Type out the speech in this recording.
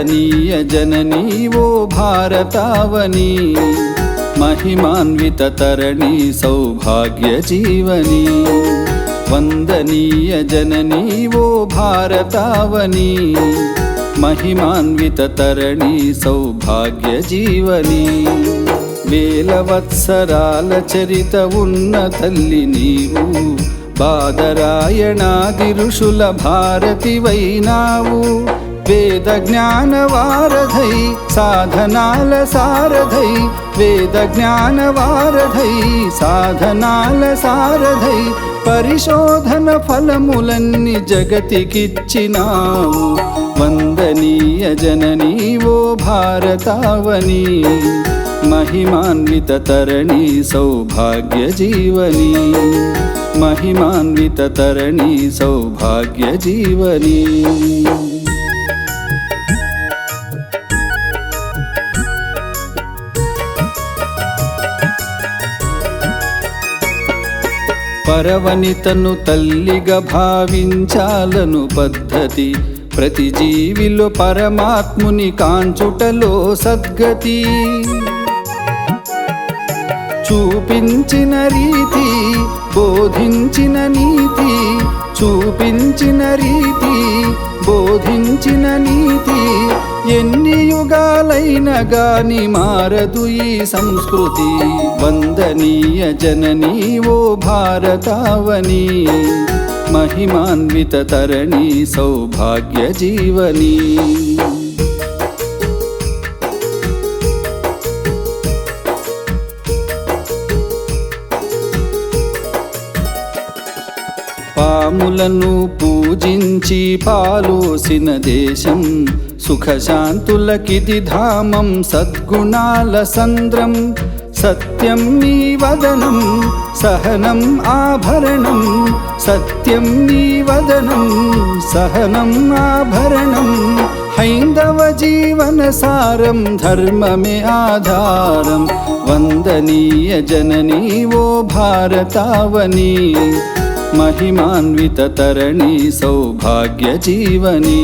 వందनीय जननी वो भारतावनी महिमान्वित तरणी सौभाग्य जीवनी वंदनीय जननी वो भारतावनी महिमान्वित तरणी सौभाग्य जीवनी వేలవత్సరాల చరిత ఉన్న తల్లి నీవు బాదరాయణాది ఋషుల భారతివైనావు వేద జ్ఞాన వారధై సాధనాల సారథై వేద జ్ఞాన వారధై సాధనాల సారథై పరిశోధన ఫలములన్నీ జగతికిచ్చినావు వందనీయ జననీ ఓ భారతావని महिमान्वित तरणी सौभाग्य जीवनी महिमान्वित तरणी सौभाग्य जीवनी పరవనితను తల్లిగా భావించాలను పద్ధతి ప్రతి జీవిలో పరమాత్ముని కాంచుటలో సద్గతి చూపించిన రీతి బోధించిన నీతి చూపించిన రీతి బోధించిన నీతి ఎన్ని యుగాలైన గాని మారదు ఈ సంస్కృతి వందనీయ జననీ ఓ భారతావని महिमान्वित तरणी सौभाग्य जीवनी పాములను పూజించి పాలోసిన దేశం సుఖశాంతులకిది ధామం సద్గుణాల సంద్రం సత్యం నీ వదనం సహనం ఆభరణం సత్యం నీ వదనం సహనం ఆభరణం హైందవ జీవన సారం ధర్మమే ఆధారం వందనీయ జననీ ఓ భారతావని महिमान्वित तरणी सौभाग्य जीवनी।